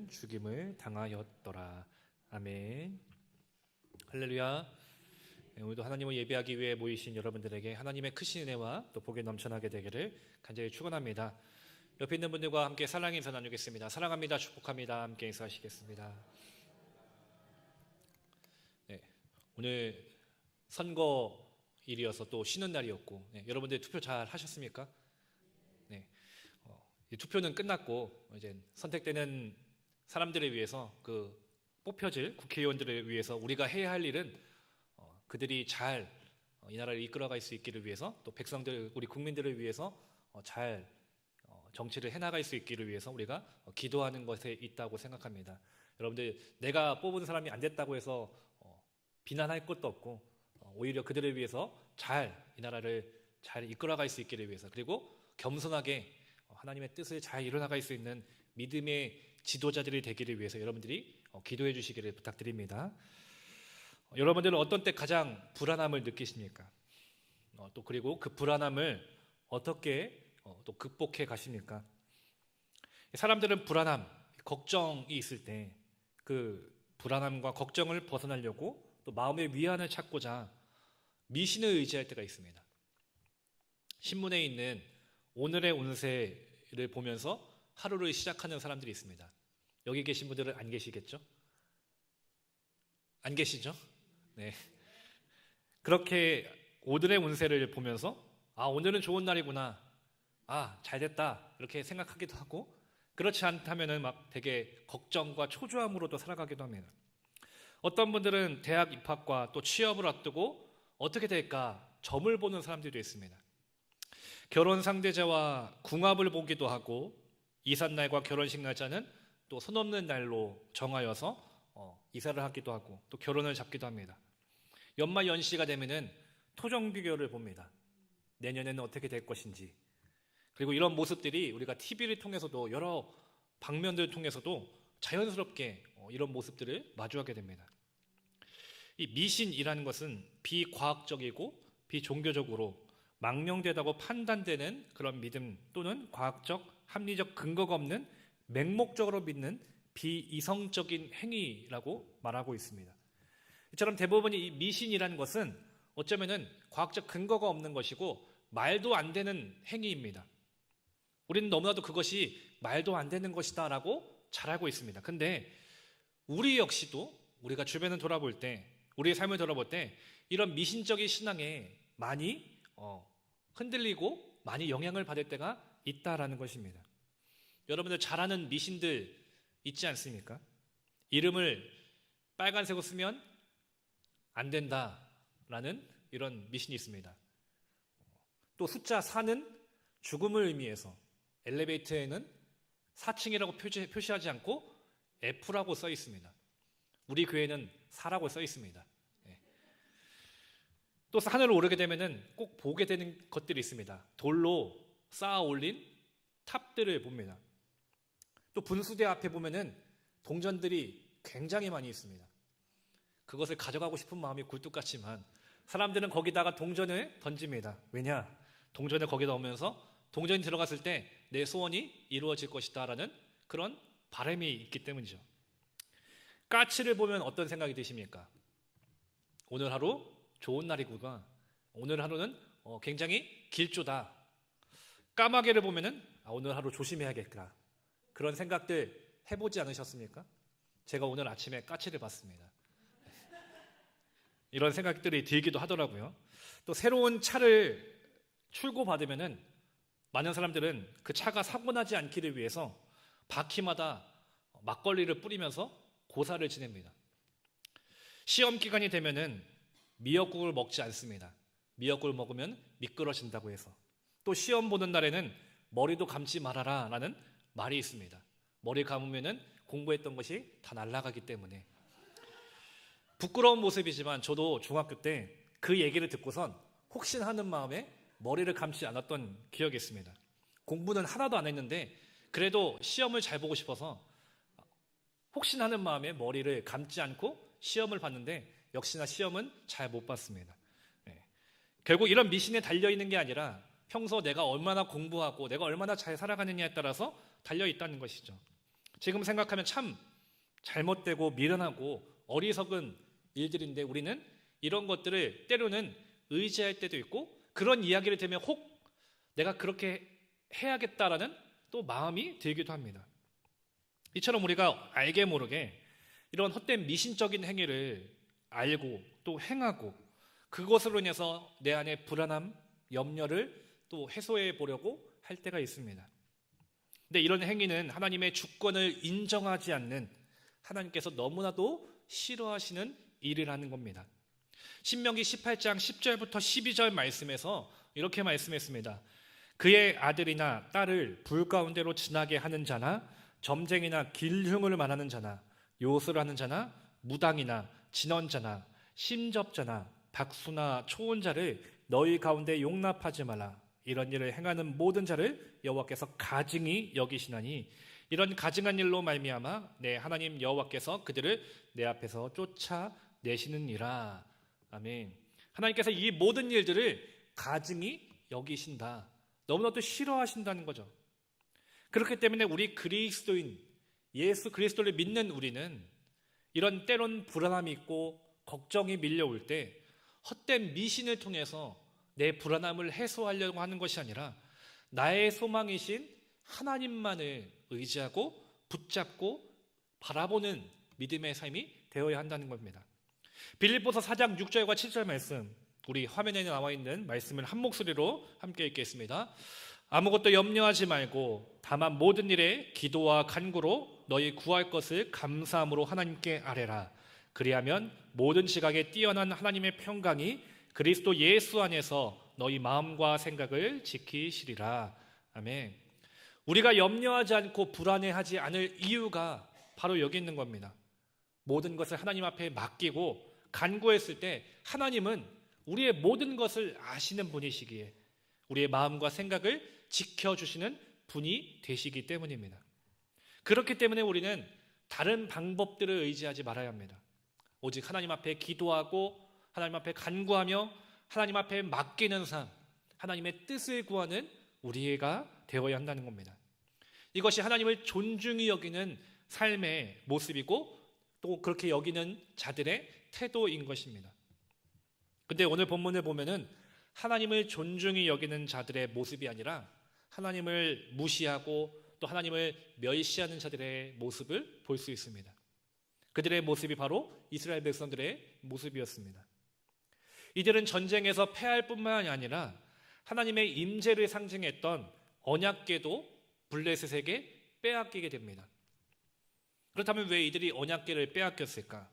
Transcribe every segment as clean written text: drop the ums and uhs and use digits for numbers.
죽임을 당하였더라. 아멘. 할렐루야. 오늘도 하나님을 예배하기 위해 모이신 여러분들에게 하나님의 크신 은혜와 또 복이 넘쳐나게 되기를 간절히 축원합니다. 옆에 있는 분들과 함께 사랑의 인사 나누겠습니다. 사랑합니다. 축복합니다. 함께 인사하시겠습니다. 네, 오늘 선거일이어서 또 쉬는 날이었고, 여러분들 투표 잘 하셨습니까? 네, 투표는 끝났고 이제 선택되는 사람들을 위해서 뽑혀질 국회의원들을 위해서 우리가 해야 할 일은 그들이 잘 이 나라를 이끌어갈 수 있기를 위해서, 또 백성들, 우리 국민들을 위해서 잘 정치를 해나갈 수 있기를 위해서 우리가 기도하는 것에 있다고 생각합니다. 여러분들, 내가 뽑은 사람이 안 됐다고 해서 비난할 것도 없고, 오히려 그들을 위해서 이 나라를 잘 이끌어갈 수 있기를 위해서, 그리고 겸손하게 하나님의 뜻을 잘 이뤄나갈 수 있는 믿음의 지도자들이 되기를 위해서 여러분들이 기도해 주시기를 부탁드립니다. 여러분들은 어떤 때 가장 불안함을 느끼십니까? 또 그리고 그 불안함을 어떻게 또 극복해 가십니까? 사람들은 불안함, 걱정이 있을 때 그 불안함과 걱정을 벗어나려고 또 마음의 위안을 찾고자 미신을 의지할 때가 있습니다. 신문에 있는 오늘의 운세를 보면서 하루를 시작하는 사람들이 있습니다. 여기 계신 분들은 안 계시겠죠? 안 계시죠? 네. 그렇게 오늘의 운세를 보면서 오늘은 좋은 날이구나, 잘 됐다, 이렇게 생각하기도 하고, 그렇지 않다면은 막 되게 걱정과 초조함으로도 살아가기도 합니다. 어떤 분들은 대학 입학과 또 취업을 앞두고 어떻게 될까 점을 보는 사람들도 있습니다. 결혼 상대자와 궁합을 보기도 하고, 이삿날과 결혼식 날짜는 또 선 없는 날로 정하여서 이사를 하기도 하고, 또 결혼을 잡기도 합니다. 연말 연시가 되면은 토정 비교를 봅니다. 내년에는 어떻게 될 것인지. 그리고 이런 모습들이 우리가 TV를 통해서도, 여러 방면들을 통해서도 자연스럽게 이런 모습들을 마주하게 됩니다. 이 미신이라는 것은 비과학적이고 비종교적으로 망령되다고 판단되는 그런 믿음, 또는 과학적, 합리적 근거가 없는 맹목적으로 믿는 비이성적인 행위라고 말하고 있습니다. 이처럼 대부분이 이 미신이라는 것은 어쩌면은 과학적 근거가 없는 것이고 말도 안 되는 행위입니다. 우리는 너무나도 그것이 말도 안 되는 것이다 라고 잘 알고 있습니다. 근데 우리 역시도 우리가 주변을 돌아볼 때, 우리의 삶을 돌아볼 때 이런 미신적인 신앙에 많이 흔들리고 많이 영향을 받을 때가 있다라는 것입니다. 여러분들 잘 아는 미신들 있지 않습니까? 이름을 빨간색으로 쓰면 안 된다라는 이런 미신이 있습니다. 또 숫자 4는 죽음을 의미해서 엘리베이터에는 4층이라고 표시하지 않고 F라고 써 있습니다. 우리 교회는 4라고 써 있습니다. 또 산을 오르게 되면은 꼭 보게 되는 것들이 있습니다. 돌로 쌓아 올린 탑들을 봅니다. 또 분수대 앞에 보면은 동전들이 굉장히 많이 있습니다. 그것을 가져가고 싶은 마음이 굴뚝 같지만 사람들은 거기다가 동전을 던집니다. 왜냐? 동전을 거기다 넣으면서 동전이 들어갔을 때 내 소원이 이루어질 것이다 라는 그런 바람이 있기 때문이죠. 까치를 보면 어떤 생각이 드십니까? 오늘 하루 좋은 날이구나, 오늘 하루는 굉장히 길조다. 까마귀를 보면은 오늘 하루 조심해야겠다, 그런 생각들 해보지 않으셨습니까? 제가 오늘 아침에 까치를 봤습니다. 이런 생각들이 들기도 하더라고요. 또 새로운 차를 출고받으면은 많은 사람들은 그 차가 사고나지 않기를 위해서 바퀴마다 막걸리를 뿌리면서 고사를 지냅니다. 시험 기간이 되면은 미역국을 먹지 않습니다. 미역국을 먹으면 미끄러진다고 해서. 또 시험 보는 날에는 머리도 감지 말아라 라는 말이 있습니다. 머리 감으면은 공부했던 것이 다 날아가기 때문에. 부끄러운 모습이지만 저도 중학교 때 그 얘기를 듣고선 혹시나 하는 마음에 머리를 감지 않았던 기억이 있습니다. 공부는 하나도 안 했는데 그래도 시험을 잘 보고 싶어서 혹시나 하는 마음에 머리를 감지 않고 시험을 봤는데 역시나 시험은 잘 못 봤습니다. 결국 이런 미신에 달려있는 게 아니라 평소 내가 얼마나 공부하고 내가 얼마나 잘 살아가느냐에 따라서 달려있다는 것이죠. 지금 생각하면 참 잘못되고 미련하고 어리석은 일들인데 우리는 이런 것들을 때로는 의지할 때도 있고 그런 이야기를 들으면 혹 내가 그렇게 해야겠다라는 또 마음이 들기도 합니다. 이처럼 우리가 알게 모르게 이런 헛된 미신적인 행위를 알고 또 행하고 그것으로 인해서 내 안에 불안함, 염려를 또 해소해 보려고 할 때가 있습니다. 근데 이런 행위는 하나님의 주권을 인정하지 않는 하나님께서 너무나도 싫어하시는 일이라는 겁니다. 신명기 18장 10절부터 12절 말씀에서 이렇게 말씀했습니다. 그의 아들이나 딸을 불 가운데로 지나게 하는 자나 점쟁이나 길흉을 말하는 자나 요술을 하는 자나 무당이나 진언자나 심접자나 박수나 초혼자를 너희 가운데 용납하지 말라. 이런 일을 행하는 모든 자를 여호와께서 가증히 여기시나니 이런 가증한 일로 말미암아 내 하나님 여호와께서 그들을 내 앞에서 쫓아내시느니라. 아멘. 하나님께서 이 모든 일들을 가증히 여기신다. 너무나도 싫어하신다는 거죠. 그렇기 때문에 우리 그리스도인 예수 그리스도를 믿는 우리는 이런 때론 불안함이 있고 걱정이 밀려올 때 헛된 미신을 통해서 내 불안함을 해소하려고 하는 것이 아니라 나의 소망이신 하나님만을 의지하고 붙잡고 바라보는 믿음의 삶이 되어야 한다는 겁니다. 빌립보서 4장 6절과 7절 말씀, 우리 화면에 나와 있는 말씀을 한 목소리로 함께 읽겠습니다. 아무것도 염려하지 말고 다만 모든 일에 기도와 간구로 너희 구할 것을 감사함으로 하나님께 아뢰라. 그리하면 모든 지각에 뛰어난 하나님의 평강이 그리스도 예수 안에서 너희 마음과 생각을 지키시리라. 아멘. 우리가 염려하지 않고 불안해하지 않을 이유가 바로 여기 있는 겁니다. 모든 것을 하나님 앞에 맡기고 간구했을 때 하나님은 우리의 모든 것을 아시는 분이시기에 우리의 마음과 생각을 지켜주시는 분이 되시기 때문입니다. 그렇기 때문에 우리는 다른 방법들을 의지하지 말아야 합니다. 오직 하나님 앞에 기도하고 하나님 앞에 간구하며 하나님 앞에 맡기는 삶, 하나님의 뜻을 구하는 우리가 되어야 한다는 겁니다. 이것이 하나님을 존중히 여기는 삶의 모습이고 또 그렇게 여기는 자들의 태도인 것입니다. 근데 오늘 본문을 보면은 하나님을 존중히 여기는 자들의 모습이 아니라 하나님을 무시하고 또 하나님을 멸시하는 자들의 모습을 볼 수 있습니다. 그들의 모습이 바로 이스라엘 백성들의 모습이었습니다. 이들은 전쟁에서 패할 뿐만 아니라 하나님의 임재를 상징했던 언약궤도 블레셋에게 빼앗기게 됩니다. 그렇다면 왜 이들이 언약궤를 빼앗겼을까?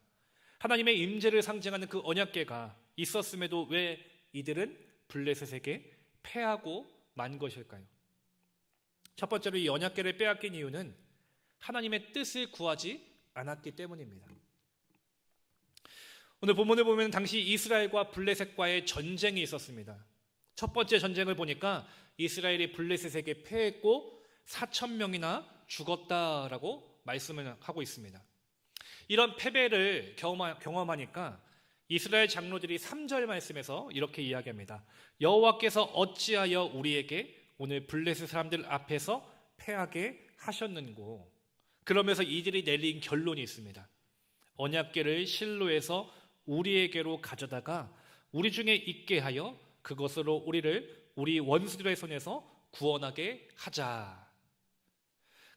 하나님의 임재를 상징하는 그 언약궤가 있었음에도 왜 이들은 블레셋에게 패하고 만 것일까요? 첫 번째로 이 언약궤를 빼앗긴 이유는 하나님의 뜻을 구하지 않았기 때문입니다. 오늘 본문을 보면 당시 이스라엘과 블레셋과의 전쟁이 있었습니다. 첫 번째 전쟁을 보니까 이스라엘이 블레셋에게 패했고 4,000명이나 죽었다라고 말씀을 하고 있습니다. 이런 패배를 경험하니까 이스라엘 장로들이 3절 말씀에서 이렇게 이야기합니다. 여호와께서 어찌하여 우리에게 오늘 블레셋 사람들 앞에서 패하게 하셨는고. 그러면서 이들이 내린 결론이 있습니다. 언약궤를 실로에서 우리에게로 가져다가 우리 중에 있게 하여 그것으로 우리를 우리 원수들의 손에서 구원하게 하자.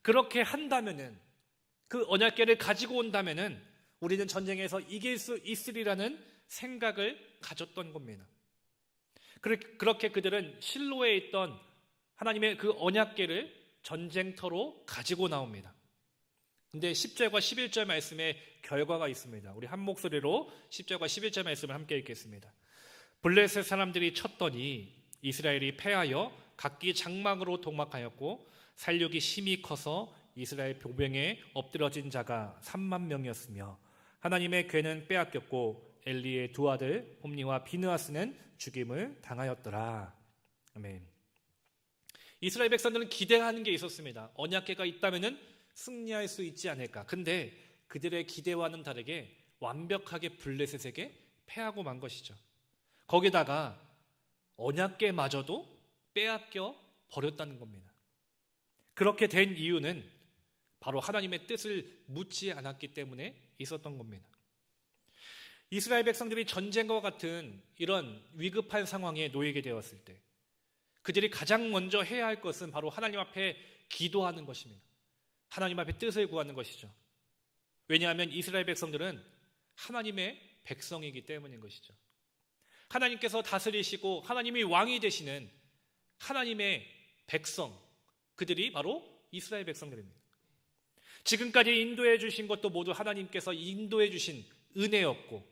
그렇게 한다면은 그 언약궤를 가지고 온다면은 우리는 전쟁에서 이길 수 있으리라는 생각을 가졌던 겁니다. 그렇게 그들은 실로에 있던 하나님의 그 언약궤를 전쟁터로 가지고 나옵니다. 근데 10절과 11절 말씀에 결과가 있습니다. 우리 한 목소리로 10절과 11절 말씀을 함께 읽겠습니다. 블레셋 사람들이 쳤더니 이스라엘이 패하여 각기 장막으로 동막하였고 살육이 심히 커서 이스라엘 보병에 엎드러진 자가 3만 명이었으며 하나님의 궤는 빼앗겼고 엘리의 두 아들 홈니와 비느하스는 죽임을 당하였더라. 아멘. 이스라엘 백성들은 기대하는 게 있었습니다. 언약궤가 있다면은 승리할 수 있지 않을까. 근데 그들의 기대와는 다르게 완벽하게 블레셋에게 패하고 만 것이죠. 거기다가 언약궤마저도 빼앗겨 버렸다는 겁니다. 그렇게 된 이유는 바로 하나님의 뜻을 묻지 않았기 때문에 있었던 겁니다. 이스라엘 백성들이 전쟁과 같은 이런 위급한 상황에 놓이게 되었을 때 그들이 가장 먼저 해야 할 것은 바로 하나님 앞에 기도하는 것입니다. 하나님 앞에 뜻을 구하는 것이죠. 왜냐하면 이스라엘 백성들은 하나님의 백성이기 때문인 것이죠. 하나님께서 다스리시고 하나님이 왕이 되시는 하나님의 백성, 그들이 바로 이스라엘 백성들입니다. 지금까지 인도해 주신 것도 모두 하나님께서 인도해 주신 은혜였고,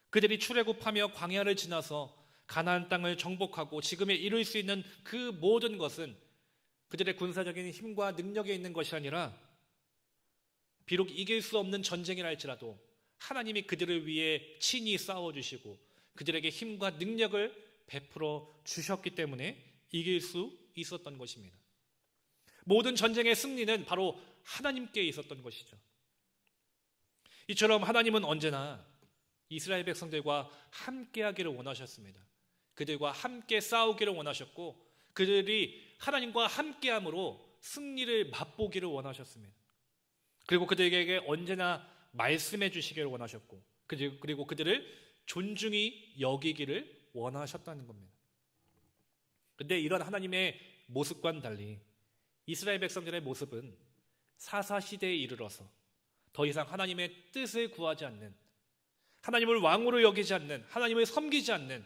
그들이 출애굽하며 광야를 지나서 가나안 땅을 정복하고 지금에 이룰 수 있는 그 모든 것은 그들의 군사적인 힘과 능력에 있는 것이 아니라 비록 이길 수 없는 전쟁이라 할지라도 하나님이 그들을 위해 친히 싸워주시고 그들에게 힘과 능력을 베풀어 주셨기 때문에 이길 수 있었던 것입니다. 모든 전쟁의 승리는 바로 하나님께 있었던 것이죠. 이처럼 하나님은 언제나 이스라엘 백성들과 함께하기를 원하셨습니다. 그들과 함께 싸우기를 원하셨고 그들이 하나님과 함께함으로 승리를 맛보기를 원하셨습니다. 그리고 그들에게 언제나 말씀해 주시기를 원하셨고 그리고 그들을 존중히 여기기를 원하셨다는 겁니다. 그런데 이런 하나님의 모습과는 달리 이스라엘 백성들의 모습은 사사시대에 이르러서 더 이상 하나님의 뜻을 구하지 않는, 하나님을 왕으로 여기지 않는, 하나님을 섬기지 않는,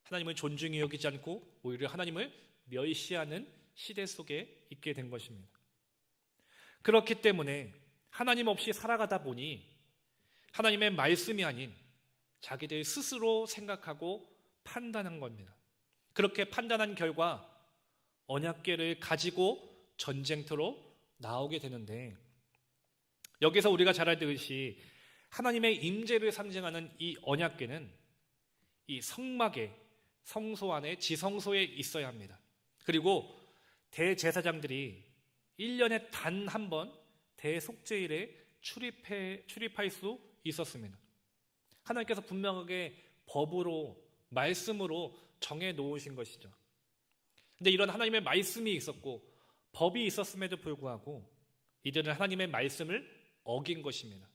하나님을 존중히 여기지 않고 오히려 하나님을 멸시하는 시대 속에 있게 된 것입니다. 그렇기 때문에 하나님 없이 살아가다 보니 하나님의 말씀이 아닌 자기들 스스로 생각하고 판단한 겁니다. 그렇게 판단한 결과 언약궤를 가지고 전쟁터로 나오게 되는데, 여기서 우리가 잘 알듯이 하나님의 임재를 상징하는 이 언약궤는 이 성막에, 성소 안에, 지성소에 있어야 합니다. 그리고 대제사장들이 1년에 단 한 번 대속죄일에 출입할 수 있었습니다. 하나님께서 분명하게 법으로, 말씀으로 정해 놓으신 것이죠. 근데 이런 하나님의 말씀이 있었고 법이 있었음에도 불구하고 이들은 하나님의 말씀을 어긴 것입니다.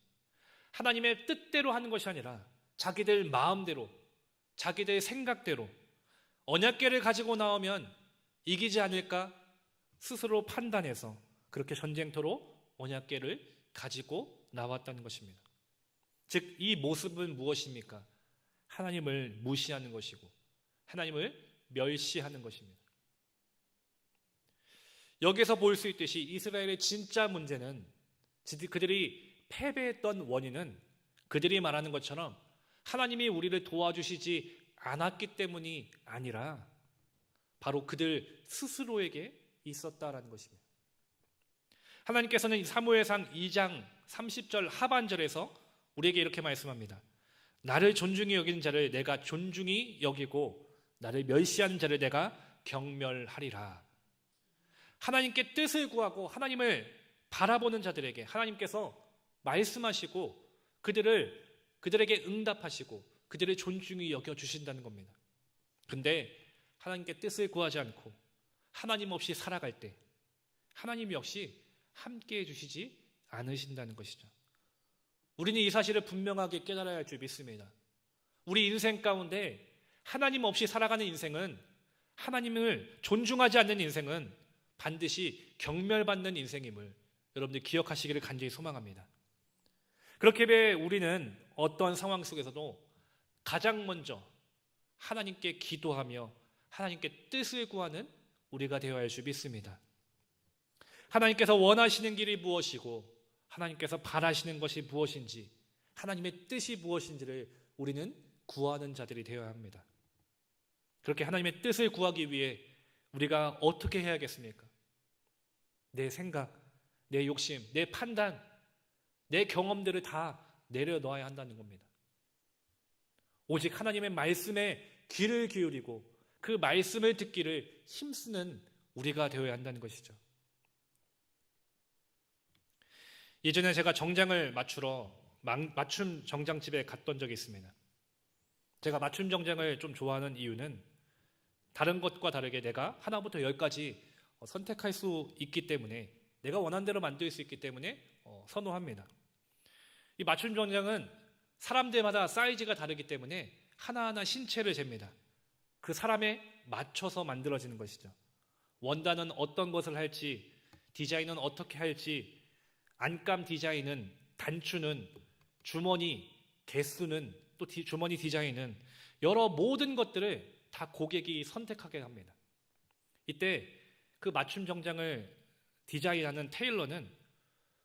하나님의 뜻대로 하는 것이 아니라 자기들 마음대로, 자기들 생각대로 언약궤를 가지고 나오면 이기지 않을까 스스로 판단해서 그렇게 전쟁터로 언약궤를 가지고 나왔다는 것입니다. 즉, 이 모습은 무엇입니까? 하나님을 무시하는 것이고 하나님을 멸시하는 것입니다. 여기서 볼 수 있듯이 이스라엘의 진짜 문제는, 그들이 패배했던 원인은 그들이 말하는 것처럼 하나님이 우리를 도와주시지 않았기 때문이 아니라 바로 그들 스스로에게 있었다라는 것입니다. 하나님께서는 사무엘상 2장 30절 하반절에서 우리에게 이렇게 말씀합니다. 나를 존중히 여기는 자를 내가 존중히 여기고 나를 멸시하는 자를 내가 경멸하리라. 하나님께 뜻을 구하고 하나님을 바라보는 자들에게 하나님께서 말씀하시고 그들에게 응답하시고 그들을 존중히 여겨주신다는 겁니다. 근데 하나님께 뜻을 구하지 않고 하나님 없이 살아갈 때 하나님 역시 함께해 주시지 않으신다는 것이죠. 우리는 이 사실을 분명하게 깨달아야 할 줄 믿습니다. 우리 인생 가운데 하나님 없이 살아가는 인생은, 하나님을 존중하지 않는 인생은 반드시 경멸받는 인생임을 여러분들 기억하시기를 간절히 소망합니다. 그렇게 우리는 어떤 상황 속에서도 가장 먼저 하나님께 기도하며 하나님께 뜻을 구하는 우리가 되어야 할 줄 믿습니다. 하나님께서 원하시는 길이 무엇이고 하나님께서 바라시는 것이 무엇인지, 하나님의 뜻이 무엇인지를 우리는 구하는 자들이 되어야 합니다. 그렇게 하나님의 뜻을 구하기 위해 우리가 어떻게 해야겠습니까? 내 생각, 내 욕심, 내 판단, 내 경험들을 다 내려놓아야 한다는 겁니다. 오직 하나님의 말씀에 귀를 기울이고 그 말씀을 듣기를 힘쓰는 우리가 되어야 한다는 것이죠. 예전에 제가 정장을 맞추러 맞춤 정장집에 갔던 적이 있습니다. 제가 맞춤 정장을 좀 좋아하는 이유는 다른 것과 다르게 내가 하나부터 10까지 선택할 수 있기 때문에 내가 원하는 대로 만들 수 있기 때문에 선호합니다. 이 맞춤 정장은 사람들마다 사이즈가 다르기 때문에 하나하나 신체를 잽니다. 그 사람에 맞춰서 만들어지는 것이죠. 원단은 어떤 것을 할지, 디자인은 어떻게 할지, 안감 디자인은, 단추는, 주머니, 개수는, 또 주머니 디자인은 여러 모든 것들을 다 고객이 선택하게 합니다. 이때 그 맞춤 정장을 디자인하는 테일러는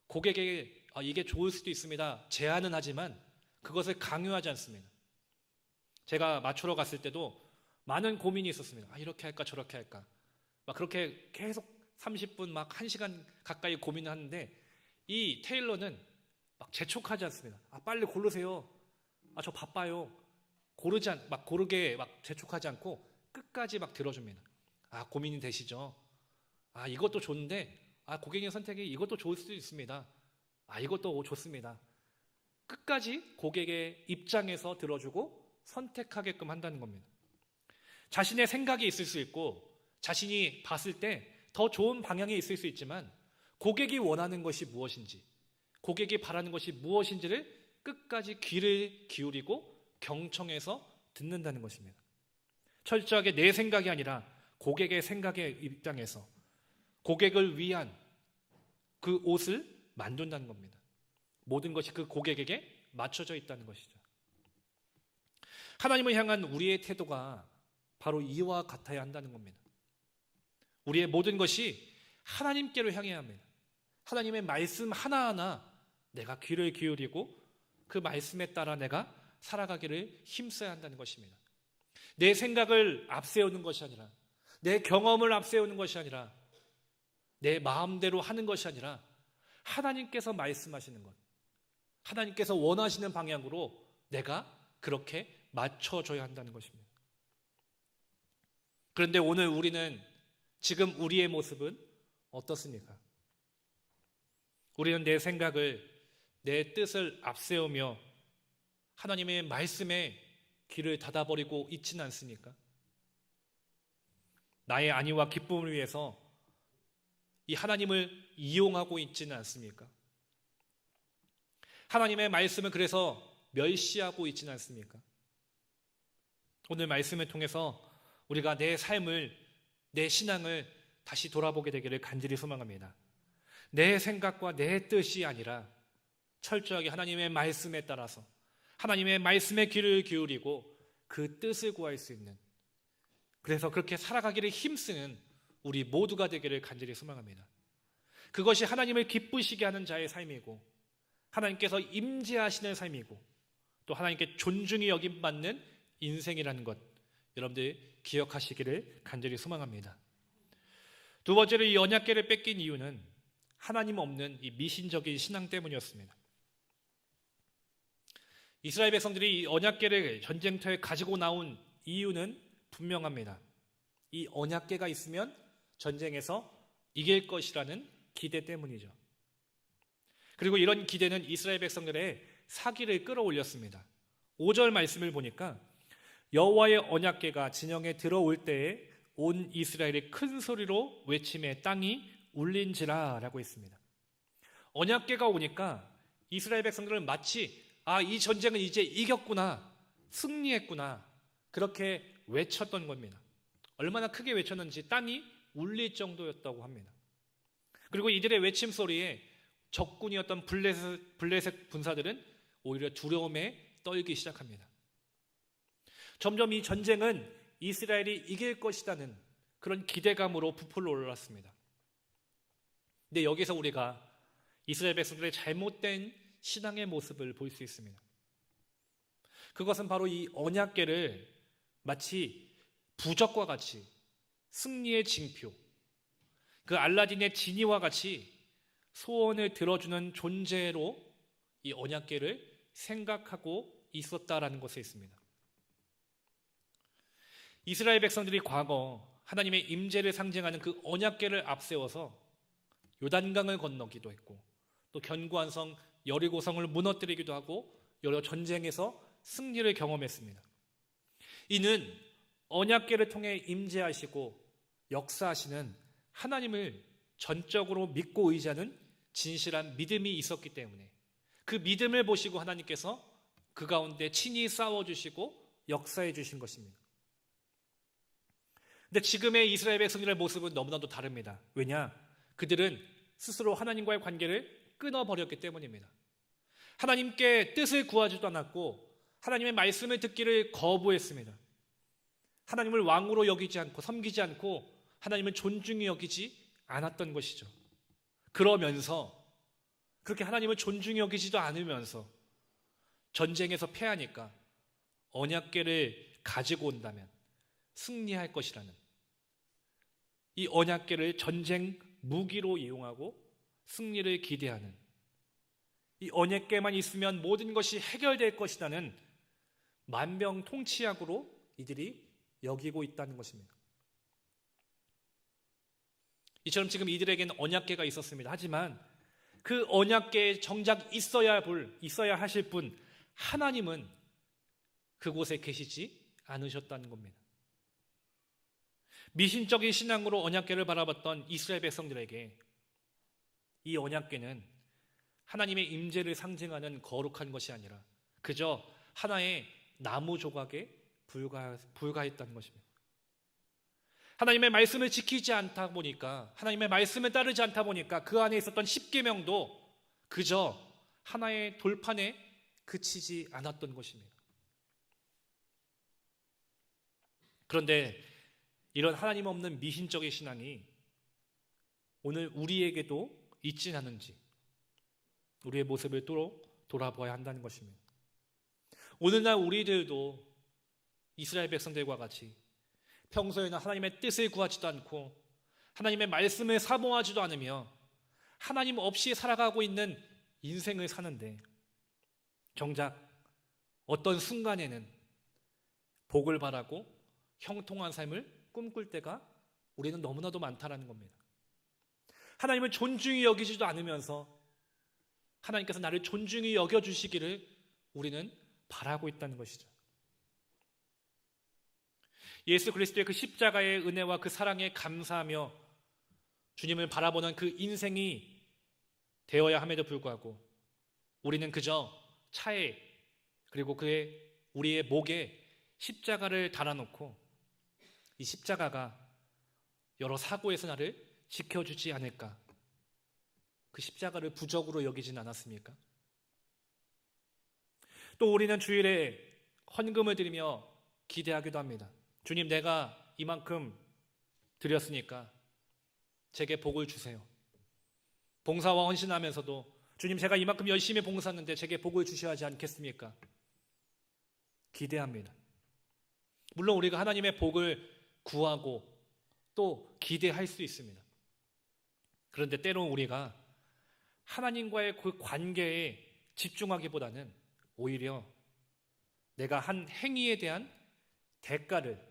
고객에게 이게 좋을 수도 있습니다 제안은 하지만 그것을 강요하지 않습니다. 제가 맞추러 갔을 때도 많은 고민이 있었습니다. 이렇게 할까 저렇게 할까 막 그렇게 계속 30분 막 1시간 가까이 고민을 하는데 이 테일러는 막 재촉하지 않습니다. 빨리 고르세요. 저 바빠요. 고르게 막 재촉하지 않고 끝까지 막 들어줍니다. 고민이 되시죠? 이것도 좋은데 고객의 선택이 이것도 좋을 수도 있습니다. 이것도 좋습니다. 끝까지 고객의 입장에서 들어주고 선택하게끔 한다는 겁니다. 자신의 생각이 있을 수 있고 자신이 봤을 때 더 좋은 방향이 있을 수 있지만 고객이 원하는 것이 무엇인지, 고객이 바라는 것이 무엇인지를 끝까지 귀를 기울이고 경청해서 듣는다는 것입니다. 철저하게 내 생각이 아니라 고객의 생각의 입장에서 고객을 위한 그 옷을 만든다는 겁니다. 모든 것이 그 고객에게 맞춰져 있다는 것이죠. 하나님을 향한 우리의 태도가 바로 이와 같아야 한다는 겁니다. 우리의 모든 것이 하나님께로 향해야 합니다. 하나님의 말씀 하나하나 내가 귀를 기울이고 그 말씀에 따라 내가 살아가기를 힘써야 한다는 것입니다. 내 생각을 앞세우는 것이 아니라, 내 경험을 앞세우는 것이 아니라, 내 마음대로 하는 것이 아니라 하나님께서 말씀하시는 것, 하나님께서 원하시는 방향으로 내가 그렇게 맞춰줘야 한다는 것입니다. 그런데 오늘 우리는 지금 우리의 모습은 어떻습니까? 우리는 내 생각을, 내 뜻을 앞세우며 하나님의 말씀에 귀를 닫아버리고 있지는 않습니까? 나의 안위와 기쁨을 위해서 이 하나님을 이용하고 있지는 않습니까? 하나님의 말씀을 그래서 멸시하고 있지는 않습니까? 오늘 말씀을 통해서 우리가 내 삶을, 내 신앙을 다시 돌아보게 되기를 간절히 소망합니다. 내 생각과 내 뜻이 아니라 철저하게 하나님의 말씀에 따라서 하나님의 말씀에 귀를 기울이고 그 뜻을 구할 수 있는, 그래서 그렇게 살아가기를 힘쓰는 우리 모두가 되기를 간절히 소망합니다. 그것이 하나님을 기쁘시게 하는 자의 삶이고 하나님께서 임재하시는 삶이고 또 하나님께 존중이 여김받는 인생이라는 것, 여러분들 기억하시기를 간절히 소망합니다. 두 번째로 이 언약궤를 뺏긴 이유는 하나님 없는 이 미신적인 신앙 때문이었습니다. 이스라엘 백성들이 이 언약궤를 전쟁터에 가지고 나온 이유는 분명합니다. 이 언약궤가 있으면 전쟁에서 이길 것이라는 기대 때문이죠. 그리고 이런 기대는 이스라엘 백성들의 사기를 끌어올렸습니다. 5절 말씀을 보니까 여호와의 언약궤가 진영에 들어올 때에 온 이스라엘이 큰 소리로 외침에 땅이 울린지라 라고 했습니다. 언약궤가 오니까 이스라엘 백성들은 마치 이 전쟁은 이제 이겼구나, 승리했구나, 그렇게 외쳤던 겁니다. 얼마나 크게 외쳤는지 땅이 울릴 정도였다고 합니다. 그리고 이들의 외침 소리에 적군이었던 블레셋 군사들은 오히려 두려움에 떨기 시작합니다. 점점 이 전쟁은 이스라엘이 이길 것이라는 그런 기대감으로 부풀어 올랐습니다. 근데 여기서 우리가 이스라엘 백성들의 잘못된 신앙의 모습을 볼 수 있습니다. 그것은 바로 이 언약궤를 마치 부적과 같이 승리의 징표, 그 알라딘의 지니와 같이 소원을 들어주는 존재로 이 언약궤를 생각하고 있었다라는 것에 있습니다. 이스라엘 백성들이 과거 하나님의 임재를 상징하는 그 언약궤를 앞세워서 요단강을 건너기도 했고 또 견고한 성 여리고성을 무너뜨리기도 하고 여러 전쟁에서 승리를 경험했습니다. 이는 언약궤를 통해 임재하시고 역사하시는 하나님을 전적으로 믿고 의지하는 진실한 믿음이 있었기 때문에 그 믿음을 보시고 하나님께서 그 가운데 친히 싸워주시고 역사해 주신 것입니다. 근데 지금의 이스라엘 백성들의 모습은 너무나도 다릅니다. 왜냐? 그들은 스스로 하나님과의 관계를 끊어버렸기 때문입니다. 하나님께 뜻을 구하지도 않았고 하나님의 말씀을 듣기를 거부했습니다. 하나님을 왕으로 여기지 않고 섬기지 않고 하나님을 존중히 여기지 않았던 것이죠. 그러면서 그렇게 하나님을 존중히 여기지도 않으면서 전쟁에서 패하니까 언약궤를 가지고 온다면 승리할 것이라는 이 언약궤를 전쟁 무기로 이용하고 승리를 기대하는 이 언약궤만 있으면 모든 것이 해결될 것이라는 만병통치약으로 이들이 여기고 있다는 것입니다. 이처럼 지금 이들에게는 언약궤가 있었습니다. 하지만 그 언약궤에 정작 있어야 하실 분 하나님은 그곳에 계시지 않으셨다는 겁니다. 미신적인 신앙으로 언약궤를 바라봤던 이스라엘 백성들에게 이 언약궤는 하나님의 임재를 상징하는 거룩한 것이 아니라 그저 하나의 나무 조각에 불과했다는 것입니다. 하나님의 말씀을 지키지 않다 보니까 하나님의 말씀을 따르지 않다 보니까 그 안에 있었던 십계명도 그저 하나의 돌판에 그치지 않았던 것입니다. 그런데 이런 하나님 없는 미신적인 신앙이 오늘 우리에게도 있진 않은지 우리의 모습을 또 돌아보아야 한다는 것입니다. 오늘날 우리들도 이스라엘 백성들과 같이 평소에는 하나님의 뜻을 구하지도 않고 하나님의 말씀을 사모하지도 않으며 하나님 없이 살아가고 있는 인생을 사는데 정작 어떤 순간에는 복을 바라고 형통한 삶을 꿈꿀 때가 우리는 너무나도 많다라는 겁니다. 하나님을 존중히 여기지도 않으면서 하나님께서 나를 존중히 여겨주시기를 우리는 바라고 있다는 것이죠. 예수 그리스도의 그 십자가의 은혜와 그 사랑에 감사하며 주님을 바라보는 그 인생이 되어야 함에도 불구하고 우리는 그저 차에 그리고 우리의 목에 십자가를 달아놓고 이 십자가가 여러 사고에서 나를 지켜주지 않을까, 그 십자가를 부적으로 여기진 않았습니까? 또 우리는 주일에 헌금을 드리며 기대하기도 합니다. 주님, 내가 이만큼 드렸으니까 제게 복을 주세요. 봉사와 헌신하면서도 주님, 제가 이만큼 열심히 봉사했는데 제게 복을 주셔야 하지 않겠습니까? 기대합니다. 물론 우리가 하나님의 복을 구하고 또 기대할 수 있습니다. 그런데 때로는 우리가 하나님과의 그 관계에 집중하기보다는 오히려 내가 한 행위에 대한 대가를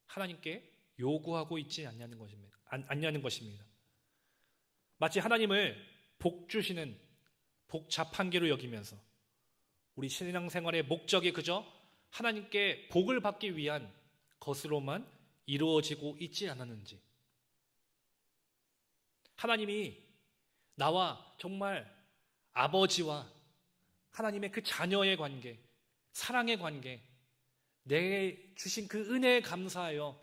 하나님께 요구하고 있지 않냐는 것입니다. 마치 하나님을 복 주시는 복자판기로 여기면서 우리 신앙생활의 목적이 그저 하나님께 복을 받기 위한 것으로만 이루어지고 있지 않았는지, 하나님이 나와 정말 아버지와 하나님의 그 자녀의 관계, 사랑의 관계, 내게 주신 그 은혜에 감사하여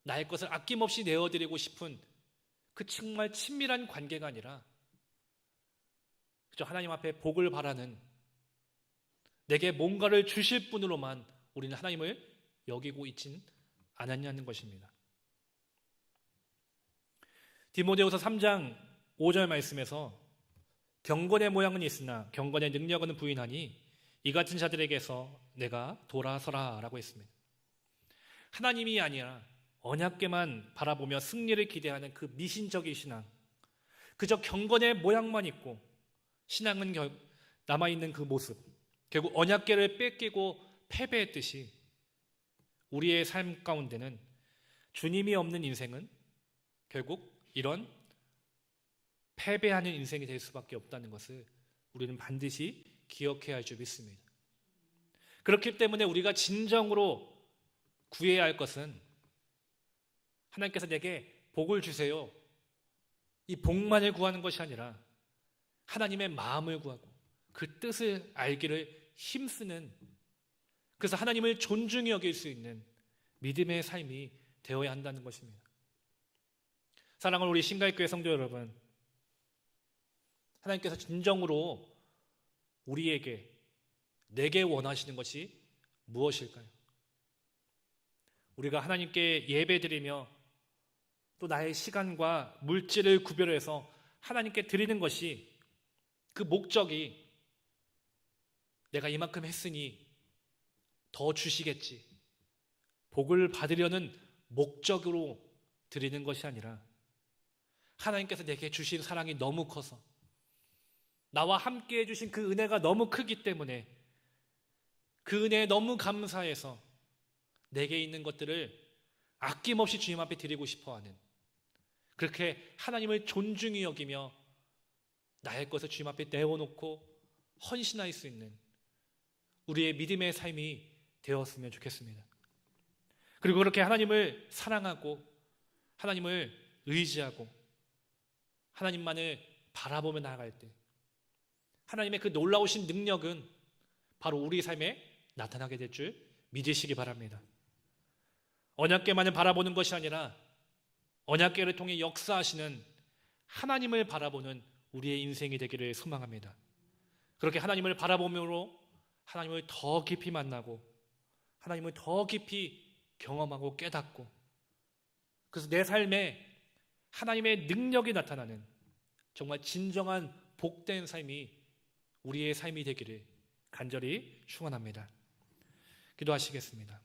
나의 것을 아낌없이 내어드리고 싶은 그 정말 친밀한 관계가 아니라 그저 하나님 앞에 복을 바라는, 내게 뭔가를 주실 분으로만 우리는 하나님을 여기고 있진 않았냐는 것입니다. 디모데후서 3장 5절 말씀에서 경건의 모양은 있으나 경건의 능력은 부인하니 이 같은 자들에게서 내가 돌아서라 라고 했습니다. 하나님이 아니라 언약궤만 바라보며 승리를 기대하는 그 미신적인 신앙, 그저 경건의 모양만 있고 신앙은 남아있는 그 모습, 결국 언약궤를 뺏기고 패배했듯이 우리의 삶 가운데는 주님이 없는 인생은 결국 이런 패배하는 인생이 될 수밖에 없다는 것을 우리는 반드시 기억해야 할 줄 믿습니다. 그렇기 때문에 우리가 진정으로 구해야 할 것은 하나님께서 내게 복을 주세요, 이 복만을 구하는 것이 아니라 하나님의 마음을 구하고 그 뜻을 알기를 힘쓰는, 그래서 하나님을 존중히 여길 수 있는 믿음의 삶이 되어야 한다는 것입니다. 사랑하는 우리 신갈교회 성도 여러분, 하나님께서 진정으로 우리에게, 내게 원하시는 것이 무엇일까요? 우리가 하나님께 예배드리며 또 나의 시간과 물질을 구별해서 하나님께 드리는 것이, 그 목적이 내가 이만큼 했으니 더 주시겠지, 복을 받으려는 목적으로 드리는 것이 아니라 하나님께서 내게 주신 사랑이 너무 커서, 나와 함께 해주신 그 은혜가 너무 크기 때문에 그 은혜에 너무 감사해서 내게 있는 것들을 아낌없이 주님 앞에 드리고 싶어하는, 그렇게 하나님을 존중히 여기며 나의 것을 주님 앞에 내어놓고 헌신할 수 있는 우리의 믿음의 삶이 되었으면 좋겠습니다. 그리고 그렇게 하나님을 사랑하고 하나님을 의지하고 하나님만을 바라보며 나아갈 때 하나님의 그 놀라우신 능력은 바로 우리 삶에 나타나게 될 줄 믿으시기 바랍니다. 언약궤만을 바라보는 것이 아니라 언약궤를 통해 역사하시는 하나님을 바라보는 우리의 인생이 되기를 소망합니다. 그렇게 하나님을 바라보므로 하나님을 더 깊이 만나고 하나님을 더 깊이 경험하고 깨닫고, 그래서 내 삶에 하나님의 능력이 나타나는 정말 진정한 복된 삶이 우리의 삶이 되기를 간절히 축원합니다. 기도하시겠습니다.